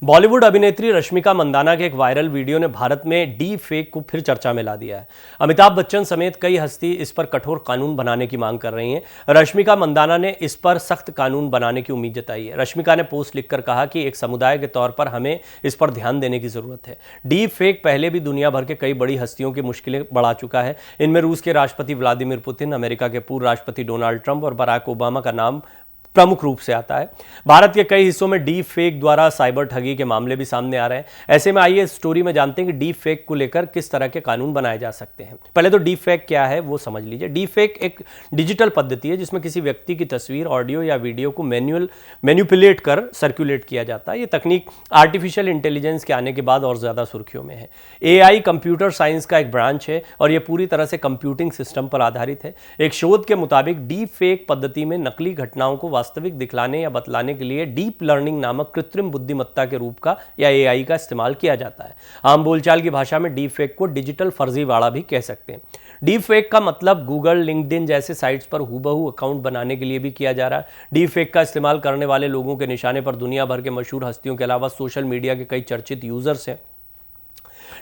बॉलीवुड अभिनेत्री रश्मिका मंदाना के एक वायरल वीडियो ने भारत में डी फेक को फिर चर्चा में ला दिया है। अमिताभ बच्चन समेत कई हस्ती इस पर कठोर कानून बनाने की मांग कर रही हैं। रश्मिका मंदाना ने इस पर सख्त कानून बनाने की उम्मीद जताई है। रश्मिका ने पोस्ट लिखकर कहा कि एक समुदाय के तौर पर हमें इस पर ध्यान देने की जरूरत है। डी फेक पहले भी दुनिया भर के कई बड़ी हस्तियों की मुश्किलें बढ़ा चुका है। इनमें रूस के राष्ट्रपति व्लादिमीर पुतिन, अमेरिका के पूर्व राष्ट्रपति डोनाल्ड ट्रंप और बराक ओबामा का नाम प्रमुख रूप से आता है। भारत के कई हिस्सों में डीप फेक द्वारा साइबर ठगी के मामले भी सामने आ रहे हैं। ऐसे में आइए इस स्टोरी में जानते हैं कि डीप फेक को लेकर किस तरह के कानून बनाए जा सकते हैं। पहले तो डीप फेक क्या है वो समझ लीजिए। डीप फेक एक डिजिटल पद्धति है जिसमें किसी व्यक्ति की तस्वीर, ऑडियो या वीडियो को मैन्युपुलेट कर सर्कुलेट किया जाता है। ये तकनीक आर्टिफिशियल इंटेलिजेंस के आने के बाद और ज्यादा सुर्खियों में है। एआई कंप्यूटर साइंस का एक ब्रांच है और यह पूरी तरह से कंप्यूटिंग सिस्टम पर आधारित है। एक शोध के मुताबिक डीप फेक पद्धति में नकली घटनाओं को वास्तविक दिखलाने या बतलाने के लिए डीप लर्निंग नामक कृत्रिम बुद्धिमत्ता के रूप का या एआई का इस्तेमाल किया जाता है। आम बोलचाल की भाषा में डीप फेक को डिजिटल फर्जीवाड़ा भी कह सकते हैं। डीप फेक का मतलब गूगल, लिंक्डइन जैसे साइट्स पर हूबहू अकाउंट बनाने के लिए भी किया जा रहा है। डीप फेक का इस्तेमाल करने वाले लोगों के निशाने पर दुनिया भर के मशहूर हस्तियों के अलावा सोशल मीडिया के कई चर्चित यूजर्स हैं।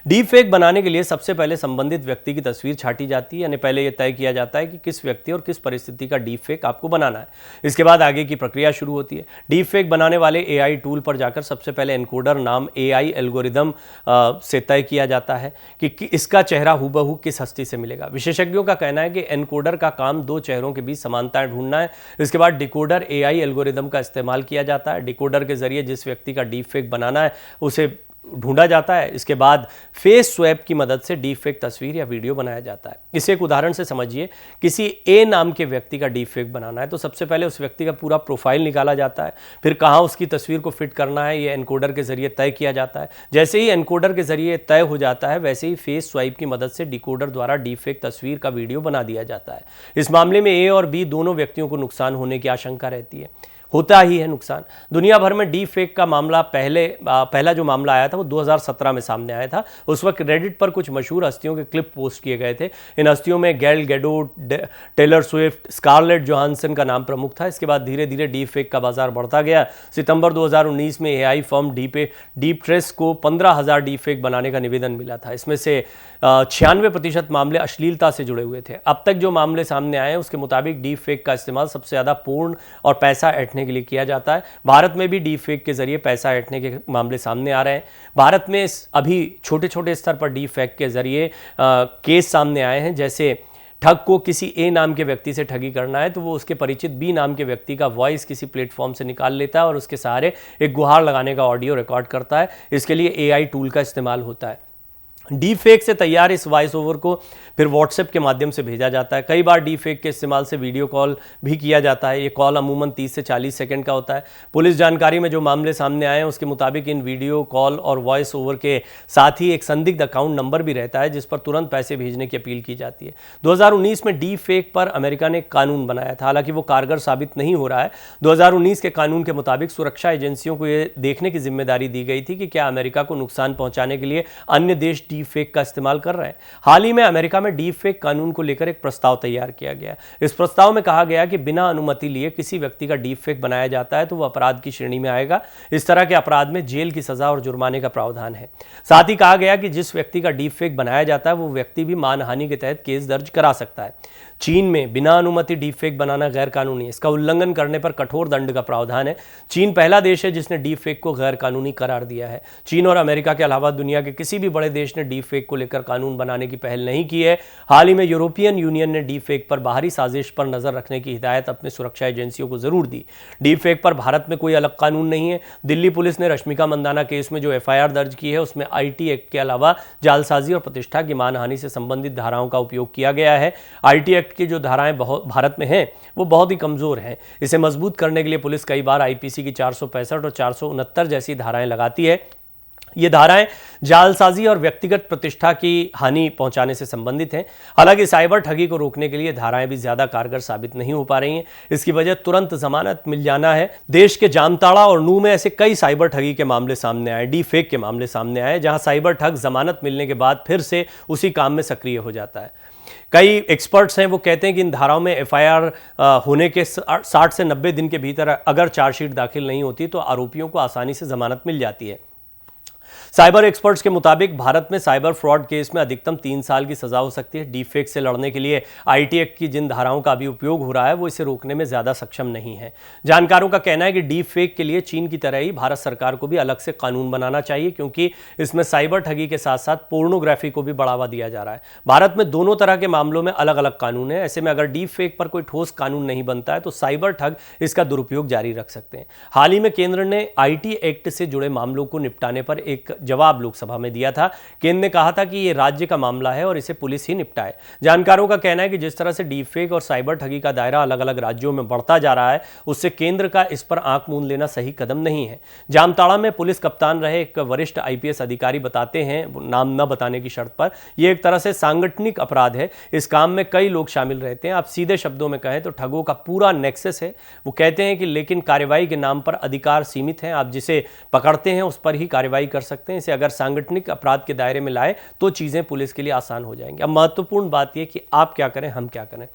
डीप फेक बनाने के लिए सबसे पहले संबंधित व्यक्ति की तस्वीर छांटी जाती है, यानी पहले यह तय किया जाता है कि किस व्यक्ति और किस परिस्थिति का डीप फेक आपको बनाना है। इसके बाद आगे की प्रक्रिया शुरू होती है। डीप फेक बनाने वाले एआई टूल पर जाकर सबसे पहले एनकोडर नाम एआई एल्गोरिदम से तय किया जाता है कि इसका चेहरा हूबहू किस हस्ती से मिलेगा। विशेषज्ञों का कहना है कि एनकोडर का काम दो चेहरों के बीच समानताएं ढूंढना है। इसके बाद डिकोडर एआई एल्गोरिदम का इस्तेमाल किया जाता है। डिकोडर के जरिए जिस व्यक्ति का डीप फेक बनाना है उसे ढूंढा जाता है। इसके बाद फेस स्वैप की मदद से डीप फेक तस्वीर या वीडियो बनाया जाता है। इसे एक उदाहरण से समझिए। किसी ए नाम के व्यक्ति का डीप फेक बनाना है तो सबसे पहले उस व्यक्ति का पूरा प्रोफाइल निकाला जाता है। फिर कहाँ उसकी तस्वीर को फिट करना है यह एनकोडर के जरिए तय किया जाता है। जैसे ही एनकोडर के जरिए तय हो जाता है वैसे ही फेस स्वाइप की मदद से डिकोडर द्वारा डीप फेक तस्वीर का वीडियो बना दिया जाता है। इस मामले में ए और बी दोनों व्यक्तियों को नुकसान होने की आशंका रहती है, होता ही है नुकसान। दुनिया भर में डीप फेक का मामला पहला जो मामला आया था वो 2017 में सामने आया था। उस वक्त रेडिट पर कुछ मशहूर हस्तियों के क्लिप पोस्ट किए गए थे। इन हस्तियों में Gal Gadot, Taylor Swift, Scarlett Johansson का नाम प्रमुख था। इसके बाद धीरे धीरे डीप फेक का बाजार बढ़ता गया। सितंबर 2019 में एआई फर्म डीप ट्रेस को 15,000 डीप फेक बनाने का निवेदन मिला था। इसमें से 96% मामले अश्लीलता से जुड़े हुए थे। अब तक जो मामले सामने आए हैं उसके मुताबिक डीप फेक का इस्तेमाल सबसे ज़्यादा पोर्न और पैसा ऐंठने के लिए किया जाता है। भारत में भी डीप फेक के जरिए पैसा ऐंठने के मामले सामने आ रहे हैं। भारत में अभी छोटे छोटे स्तर पर डीप फेक के जरिए केस सामने आए हैं। जैसे ठग को किसी ए नाम के व्यक्ति से ठगी करना है तो वो उसके परिचित बी नाम के व्यक्ति का वॉइस किसी प्लेटफॉर्म से निकाल लेता है और उसके सहारे एक गुहार लगाने का ऑडियो रिकॉर्ड करता है। इसके लिए एआई टूल का इस्तेमाल होता है। डीप फेक से तैयार इस वॉइस ओवर को फिर व्हाट्सएप के माध्यम से भेजा जाता है। कई बार डीप फेक के इस्तेमाल से वीडियो कॉल भी किया जाता है। ये कॉल अमूमन 30 से 40 सेकंड का होता है। पुलिस जानकारी में जो मामले सामने आए हैं उसके मुताबिक इन वीडियो कॉल और वॉइस ओवर के साथ ही एक संदिग्ध अकाउंट नंबर भी रहता है जिस पर तुरंत पैसे भेजने की अपील की जाती है। 2019 में डीप फेक पर अमेरिका ने कानून बनाया था, हालांकि वो कारगर साबित नहीं हो रहा है। 2019 के कानून के मुताबिक सुरक्षा एजेंसियों को यह देखने की जिम्मेदारी दी गई थी कि क्या अमेरिका को नुकसान पहुंचाने के लिए अन्य देश डीप फेक का इस्तेमाल कर रहे हैं। हाल ही में अमेरिका में डीप फेक कानून को लेकर एक प्रस्ताव तैयार किया गया। इस प्रस्ताव में कहा गया कि बिना अनुमति लिए किसी व्यक्ति का डीप फेक बनाया जाता है तो वह अपराध की श्रेणी में आएगा। इस तरह के अपराध में जेल की सजा और जुर्माने का प्रावधान है। साथ ही कहा गया कि जिस व्यक्ति का डीप फेक बनाया जाता है वो व्यक्ति भी मानहानि के तहत केस दर्ज करा सकता है। चीन में बिना अनुमति डीप फेक बनाना गैर कानूनी है। इसका उल्लंघन करने पर कठोर दंड का प्रावधान है। चीन पहला देश है जिसने डीप फेक को गैर कानूनी करार दिया है। चीन और अमेरिका के अलावा दुनिया के किसी भी बड़े देश ने डीप फेक को लेकर कानून बनाने की पहल नहीं की है। हाल ही में यूरोपियन यूनियन ने डीप फेक पर बाहरी साजिश पर नजर रखने की हिदायत अपने सुरक्षा एजेंसियों को जरूर दी। डीप फेक पर भारत में कोई अलग कानून नहीं है। दिल्ली पुलिस ने रश्मिका मंदाना केस में जो एफआईआर दर्ज की है उसमें आईटी एक्ट के अलावा जालसाजी और प्रतिष्ठा की मानहानि से संबंधित धाराओं का उपयोग किया गया है। आईटी एक्ट की जो धाराएं भारत में हैं वो बहुत ही कमजोर हैं। इसे मजबूत करने के लिए पुलिस कई बार आईपीसी की 465 और 469 जैसी धाराएं लगाती है। ये धाराएं जालसाजी और व्यक्तिगत प्रतिष्ठा की हानि पहुंचाने से संबंधित हैं। हालांकि साइबर ठगी को रोकने के लिए धाराएं भी ज्यादा कारगर साबित नहीं हो पा रही हैं। इसकी वजह तुरंत जमानत मिल जाना है। देश के जामताड़ा और नूह में ऐसे कई साइबर ठगी के मामले सामने आए, डी फेक के मामले सामने आए, जहां साइबर ठग जमानत मिलने के बाद फिर से उसी काम में सक्रिय हो जाता है। कई एक्सपर्ट्स हैं वो कहते हैं कि इन धाराओं में एफआईआर होने के 60 से 90 दिन के भीतर अगर चार्जशीट दाखिल नहीं होती तो आरोपियों को आसानी से जमानत मिल जाती है। साइबर एक्सपर्ट्स के मुताबिक भारत में साइबर फ्रॉड केस में अधिकतम 3 साल की सजा हो सकती है। डीप फेक से लड़ने के लिए आईटी एक्ट की जिन धाराओं का अभी उपयोग हो रहा है वो इसे रोकने में ज्यादा सक्षम नहीं है। जानकारों का कहना है कि डीप फेक के लिए चीन की तरह ही भारत सरकार को भी अलग से कानून बनाना चाहिए, क्योंकि इसमें साइबर ठगी के साथ साथ पोर्नोग्राफी को भी बढ़ावा दिया जा रहा है। भारत में दोनों तरह के मामलों में अलग अलग कानून है। ऐसे में अगर डीप फेक पर कोई ठोस कानून नहीं बनता है तो साइबर ठग इसका दुरुपयोग जारी रख सकते हैं। हाल ही में केंद्र ने आईटी एक्ट से जुड़े मामलों को निपटाने पर एक जवाब लोकसभा में दिया था। केंद्र ने कहा था कि यह राज्य का मामला है और इसे पुलिस ही निपटाए। जानकारों का कहना है कि जिस तरह से डीप फेक और साइबर ठगी का दायरा अलग अलग राज्यों में बढ़ता जा रहा है, उससे केंद्र का इस पर आंख मूंद लेना सही कदम नहीं है। जामताड़ा में पुलिस कप्तान रहे एक वरिष्ठ आईपीएस अधिकारी बताते हैं, नाम न बताने की शर्त पर, यह एक तरह से सांगठनिक अपराध है। इस काम में कई लोग शामिल रहते हैं। आप सीधे शब्दों में कहें तो ठगों का पूरा नेक्सस है। वो कहते हैं कि लेकिन कार्रवाई के नाम पर अधिकार सीमित हैं। आप जिसे पकड़ते हैं उस पर ही कार्रवाई कर सकते हैं। इसे अगर सांगठनिक अपराध के दायरे में लाए तो चीजें पुलिस के लिए आसान हो जाएंगी। अब महत्वपूर्ण बात यह कि आप क्या करें, हम क्या करें।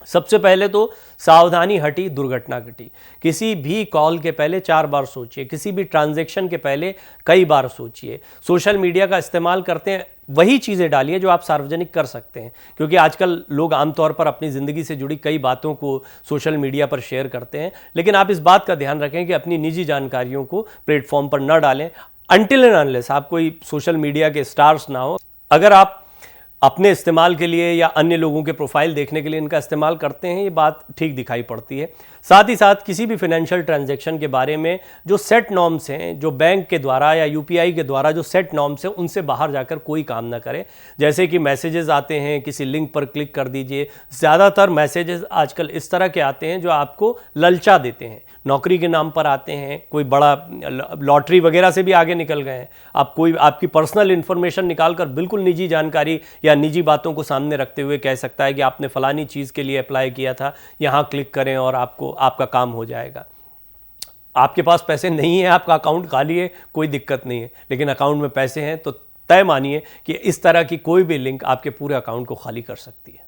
सबसे पहले तो सावधानी हटी, दुर्घटना घटी। किसी भी कॉल के पहले 4 बार सोचिए, किसी भी ट्रांजैक्शन के पहले कई बार सोचिए। सोशल मीडिया का इस्तेमाल करते हैं वही चीज़ें डालिए जो आप सार्वजनिक कर सकते हैं, क्योंकि आजकल लोग आमतौर पर अपनी ज़िंदगी से जुड़ी कई बातों को सोशल मीडिया पर शेयर करते हैं। लेकिन आप इस बात का ध्यान रखें कि अपनी निजी जानकारियों को प्लेटफॉर्म पर न डालें अनटिल एंड अनलेस आप कोई सोशल मीडिया के स्टार्स ना हो। अगर आप अपने इस्तेमाल के लिए या अन्य लोगों के प्रोफाइल देखने के लिए इनका इस्तेमाल करते हैं, ये बात ठीक दिखाई पड़ती है। साथ ही साथ किसी भी फाइनेंशियल ट्रांजैक्शन के बारे में जो सेट नॉर्म्स हैं, जो बैंक के द्वारा या यूपीआई के द्वारा जो सेट नॉर्म्स हैं, उनसे बाहर जाकर कोई काम ना करें। जैसे कि मैसेजेस आते हैं, किसी लिंक पर क्लिक कर दीजिए। ज़्यादातर मैसेजेस आजकल इस तरह के आते हैं जो आपको ललचा देते हैं। नौकरी के नाम पर आते हैं, कोई बड़ा लॉटरी वगैरह से भी आगे निकल गए हैं। आप कोई आपकी पर्सनल इन्फॉर्मेशन निकालकर बिल्कुल निजी जानकारी या निजी बातों को सामने रखते हुए कह सकता है कि आपने फलानी चीज़ के लिए अप्लाई किया था, यहाँ क्लिक करें और आपका काम हो जाएगा। आपके पास पैसे नहीं है, आपका अकाउंट खाली है, कोई दिक्कत नहीं है, लेकिन अकाउंट में पैसे हैं तो तय मानिए कि इस तरह की कोई भी लिंक आपके पूरे अकाउंट को खाली कर सकती है।